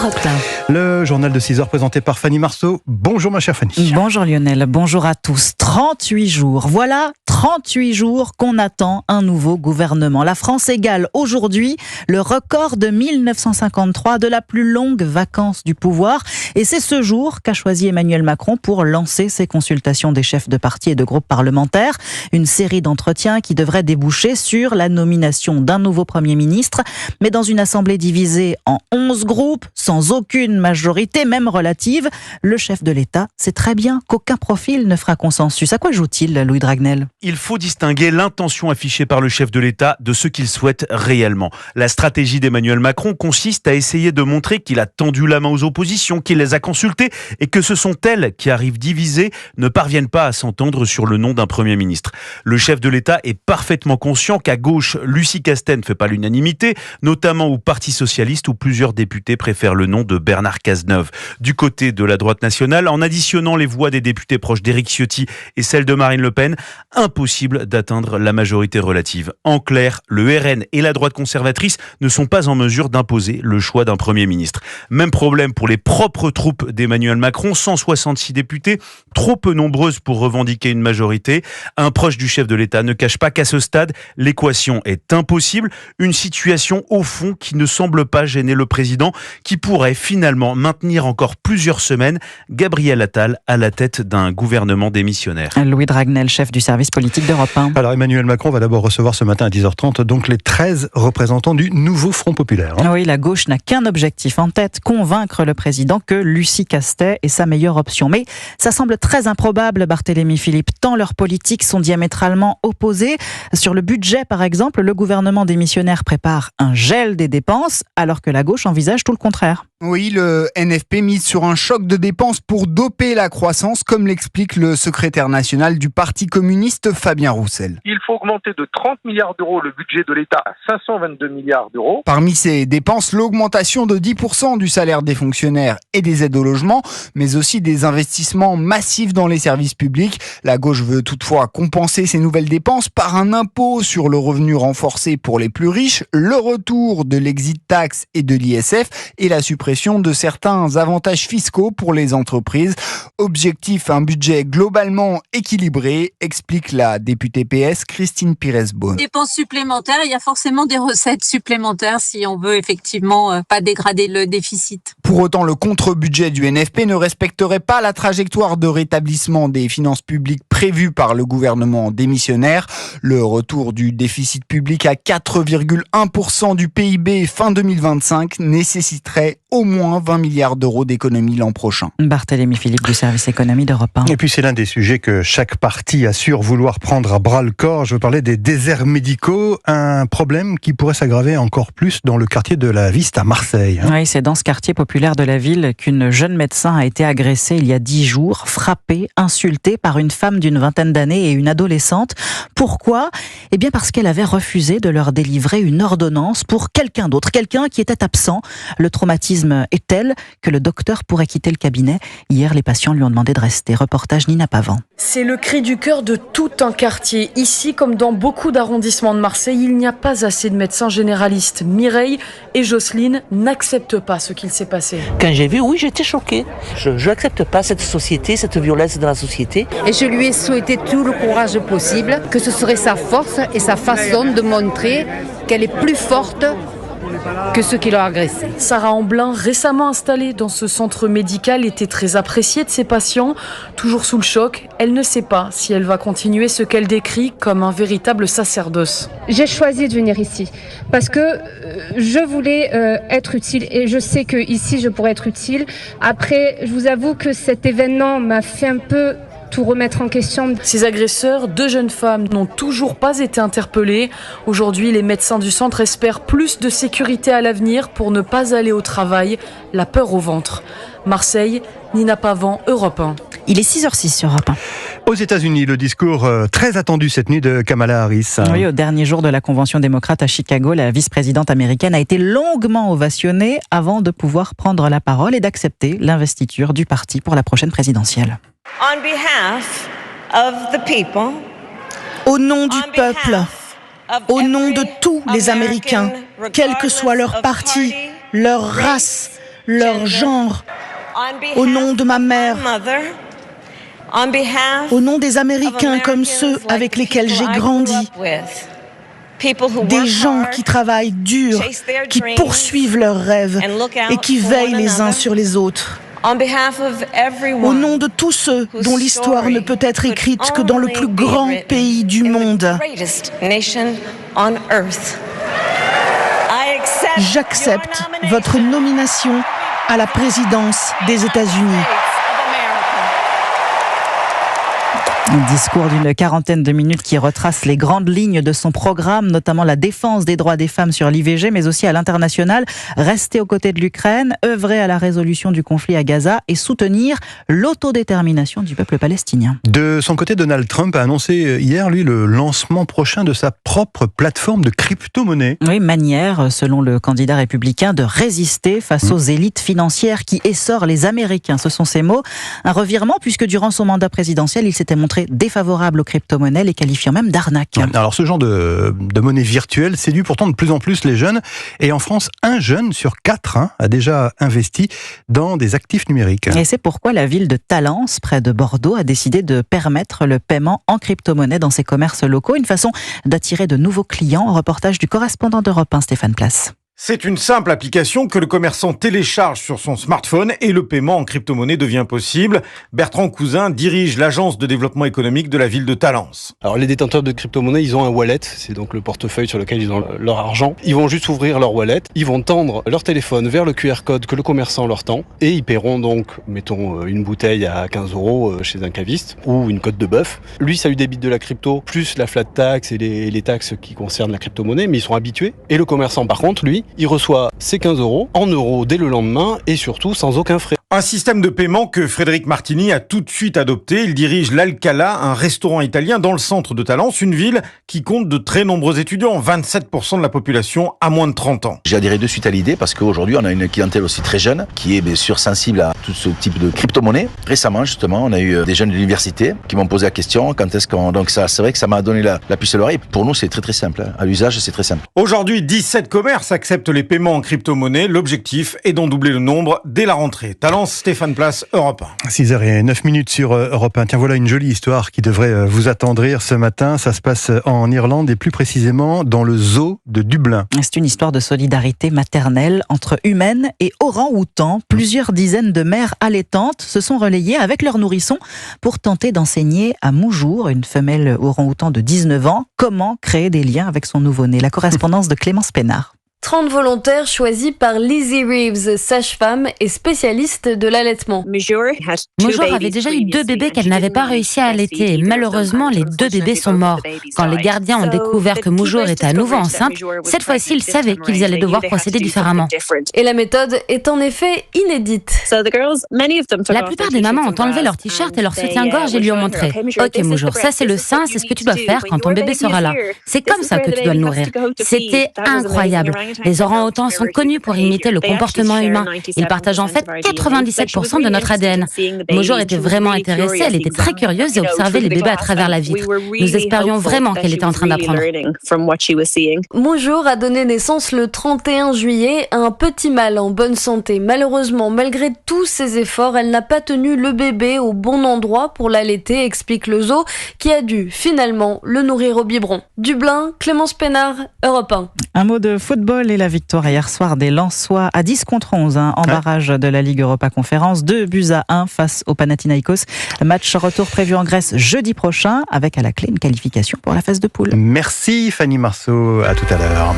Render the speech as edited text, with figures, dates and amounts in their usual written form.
Europe 1. Le journal de 6h présenté par Fanny Marceau. Bonjour ma chère Fanny. Bonjour Lionel, bonjour à tous. 38 jours, voilà 38 jours qu'on attend un nouveau gouvernement. La France égale aujourd'hui le record de 1953 de la plus longue vacance du pouvoir. Et c'est ce jour qu'a choisi Emmanuel Macron pour lancer ses consultations des chefs de partis et de groupes parlementaires. Une série d'entretiens qui devrait déboucher sur la nomination d'un nouveau Premier ministre. Mais dans une assemblée divisée en 11 groupes, sans aucune majorité, même relative, le chef de l'État sait très bien qu'aucun profil ne fera consensus. À quoi joue-t-il, Louis Dragnel ? Il faut distinguer l'intention affichée par le chef de l'État de ce qu'il souhaite réellement. La stratégie d'Emmanuel Macron consiste à essayer de montrer qu'il a tendu la main aux oppositions, qu'il les a consultées et que ce sont elles qui arrivent divisées, ne parviennent pas à s'entendre sur le nom d'un Premier ministre. Le chef de l'État est parfaitement conscient qu'à gauche, Lucie Castet ne fait pas l'unanimité, notamment au Parti socialiste où plusieurs députés préfèrent le nom de Bernard Cazeneuve. Du côté de la droite nationale, en additionnant les voix des députés proches d'Éric Ciotti et celles de Marine Le Pen, impossible d'atteindre la majorité relative. En clair, le RN et la droite conservatrice ne sont pas en mesure d'imposer le choix d'un Premier ministre. Même problème pour les propres troupes d'Emmanuel Macron, 166 députés, trop peu nombreuses pour revendiquer une majorité. Un proche du chef de l'État ne cache pas qu'à ce stade, l'équation est impossible. Une situation au fond qui ne semble pas gêner le président, qui pourrait finalement maintenir encore plusieurs semaines Gabriel Attal à la tête d'un gouvernement démissionnaire. Louis Dragnel, chef du service politique d'Europe 1. Alors Emmanuel Macron va d'abord recevoir ce matin à 10h30 donc les 13 représentants du nouveau Front populaire. Oui, la gauche n'a qu'un objectif en tête, convaincre le président que Lucie Castet est sa meilleure option. Mais ça semble très improbable, Barthélémy Philippe, tant leurs politiques sont diamétralement opposées. Sur le budget, par exemple, le gouvernement démissionnaire prépare un gel des dépenses, alors que la gauche envisage tout le contraire. Oui, le NFP mise sur un choc de dépenses pour doper la croissance, comme l'explique le secrétaire national du Parti communiste, Fabien Roussel. Il faut augmenter de 30 milliards d'euros le budget de l'État à 522 milliards d'euros. Parmi ces dépenses, l'augmentation de 10% du salaire des fonctionnaires et des aides au logement, mais aussi des investissements massifs dans les services publics. La gauche veut toutefois compenser ces nouvelles dépenses par un impôt sur le revenu renforcé pour les plus riches, le retour de l'exit tax et de l'ISF et la suppression de certains avantages fiscaux pour les entreprises. Objectif, un budget globalement équilibré, explique la députée PS Christine Pires-Beaune. Dépenses supplémentaires, il y a forcément des recettes supplémentaires si on veut effectivement pas dégrader le déficit. Pour autant, le contre-budget du NFP ne respecterait pas la trajectoire de rétablissement des finances publiques prévue par le gouvernement démissionnaire. Le retour du déficit public à 4,1% du PIB fin 2025 nécessiterait au moins 20 milliards d'euros d'économies l'an prochain. Barthélémy Philippe du service économie d'Europe 1. Et puis c'est l'un des sujets que chaque parti assure vouloir prendre à bras le corps. Je veux parler des déserts médicaux, un problème qui pourrait s'aggraver encore plus dans le quartier de la Viste à Marseille. Oui, c'est dans ce quartier populaire de la ville qu'une jeune médecin a été agressée il y a 10 jours, frappée, insultée par une femme d'une vingtaine d'années et une adolescente. Pourquoi ? Eh bien parce qu'elle avait refusé de leur délivrer une ordonnance pour quelqu'un d'autre, quelqu'un qui était absent. Le traumatisme est tel que le docteur pourrait quitter le cabinet. Hier, les patients lui ont demandé de rester. Reportage Nina Pavant. C'est le cri du cœur de tout un quartier. Ici, comme dans beaucoup d'arrondissements de Marseille, il n'y a pas assez de médecins généralistes. Mireille et Jocelyne n'acceptent pas ce qu'il s'est passé. Quand j'ai vu, oui, j'étais choquée. Je n'accepte pas cette société, cette violence dans la société. Et je lui ai souhaité tout le courage possible, que ce serait sa force et sa façon de montrer qu'elle est plus forte que ceux qui l'ont agressé. Sarah Amblin, récemment installée dans ce centre médical, était très appréciée de ses patients. Toujours sous le choc, elle ne sait pas si elle va continuer ce qu'elle décrit comme un véritable sacerdoce. J'ai choisi de venir ici parce que je voulais être utile et je sais que ici je pourrais être utile. Après, je vous avoue que cet événement m'a fait un peu tout remettre en question. Ces agresseurs, 2 jeunes femmes, n'ont toujours pas été interpellées. Aujourd'hui, les médecins du centre espèrent plus de sécurité à l'avenir pour ne pas aller au travail, la peur au ventre. Marseille, Nina Pavant, Europe 1. Il est 6h06 sur Europe 1. Aux États-Unis, le discours très attendu cette nuit de Kamala Harris. Oui, au dernier jour de la convention démocrate à Chicago, la vice-présidente américaine a été longuement ovationnée avant de pouvoir prendre la parole et d'accepter l'investiture du parti pour la prochaine présidentielle. On behalf of the people, au nom du peuple, au nom de tous les Américains, quel que soit leur parti, leur race, leur genre, au nom de ma mère, au nom des Américains comme ceux avec lesquels j'ai grandi. Des gens qui travaillent dur, qui poursuivent leurs rêves et qui veillent les uns sur les autres. Au nom de tous ceux dont l'histoire ne peut être écrite que dans le plus grand pays du monde. J'accepte votre nomination à la présidence des États-Unis. Un discours d'une quarantaine de minutes qui retrace les grandes lignes de son programme, notamment la défense des droits des femmes sur l'IVG, mais aussi à l'international, rester aux côtés de l'Ukraine, œuvrer à la résolution du conflit à Gaza et soutenir l'autodétermination du peuple palestinien. De son côté, Donald Trump a annoncé hier, lui, le lancement prochain de sa propre plateforme de crypto-monnaie. Oui, manière, selon le candidat républicain, de résister face aux élites financières qui essorent les Américains. Ce sont ses mots. Un revirement, puisque durant son mandat présidentiel, il s'était montré défavorable aux crypto-monnaies, les qualifiant même d'arnaque. Alors ce genre de monnaie virtuelle séduit pourtant de plus en plus les jeunes. Et en France, 1 jeune sur 4 a déjà investi dans des actifs numériques. Et c'est pourquoi la ville de Talence, près de Bordeaux, a décidé de permettre le paiement en crypto-monnaie dans ses commerces locaux. Une façon d'attirer de nouveaux clients. Reportage du correspondant d'Europe 1, Stéphane Place. C'est une simple application que le commerçant télécharge sur son smartphone et le paiement en crypto-monnaie devient possible. Bertrand Cousin dirige l'agence de développement économique de la ville de Talence. Alors les détenteurs de crypto-monnaie, ils ont un wallet, c'est donc le portefeuille sur lequel ils ont leur argent. Ils vont juste ouvrir leur wallet, ils vont tendre leur téléphone vers le QR code que le commerçant leur tend et ils paieront donc, mettons, une bouteille à 15 € chez un caviste ou une côte de bœuf. Lui, ça lui débite de la crypto, plus la flat tax et les taxes qui concernent la crypto-monnaie, mais ils sont habitués. Et le commerçant, par contre, lui, il reçoit ses 15 € en euros dès le lendemain et surtout sans aucun frais. Un système de paiement que Frédéric Martini a tout de suite adopté. Il dirige l'Alcala, un restaurant italien dans le centre de Talence, une ville qui compte de très nombreux étudiants, 27% de la population à moins de 30 ans. J'ai adhéré de suite à l'idée parce qu'aujourd'hui on a une clientèle aussi très jeune qui est bien sûr sensible à tout ce type de crypto-monnaie. Récemment justement, on a eu des jeunes de l'université qui m'ont posé la question quand est-ce qu'on... Donc ça, c'est vrai que ça m'a donné la puce à l'oreille. Pour nous, c'est très très simple. À l'usage, c'est très simple. Aujourd'hui, 17 commerces acceptent les paiements en crypto-monnaie. L'objectif est d'en doubler le nombre dès la rentrée. Talence, Stéphane Place, Europe 1. 6h09 sur Europe 1. Tiens, voilà une jolie histoire qui devrait vous attendrir ce matin. Ça se passe en Irlande et plus précisément dans le zoo de Dublin. C'est une histoire de solidarité maternelle entre humaines et orang-outans. Plusieurs dizaines de mères allaitantes se sont relayées avec leurs nourrissons pour tenter d'enseigner à Moujour, une femelle orang-outan de 19 ans, comment créer des liens avec son nouveau-né. La correspondance de Clémence Pénard. 30 volontaires choisis par Lizzie Reeves, sage-femme et spécialiste de l'allaitement. Moujour avait déjà eu 2 bébés qu'elle n'avait pas réussi à allaiter. Et malheureusement, les 2 bébés sont morts. Quand les gardiens ont découvert que Moujour était à nouveau enceinte, cette fois-ci, ils savaient qu'ils allaient devoir procéder différemment. Et la méthode est en effet inédite. La plupart des mamans ont enlevé leur t-shirt et leur soutien-gorge et lui ont montré « Ok Moujour, ça c'est le sein, c'est ce que tu dois faire quand ton bébé sera là. C'est comme ça que tu dois le nourrir. » C'était incroyable. Les orang-outans sont connus pour imiter le comportement humain. Ils partagent en fait 97% de notre ADN. Moujour était vraiment intéressée, elle était très curieuse et observait les bébés à travers la vitre. Nous espérions vraiment qu'elle était en train d'apprendre. Moujour a donné naissance le 31 juillet à un petit mâle en bonne santé. Malheureusement, malgré tous ses efforts, elle n'a pas tenu le bébé au bon endroit pour l'allaiter, explique le zoo, qui a dû finalement le nourrir au biberon. Dublin, Clémence Pénard, Europe 1. Un mot de football et la victoire hier soir des Lensois à 10-11 en barrage de la Ligue Europa Conférence. 2-1 face au Panathinaikos. Match retour prévu en Grèce jeudi prochain avec à la clé une qualification pour la phase de poule. Merci Fanny Marceau, à tout à l'heure.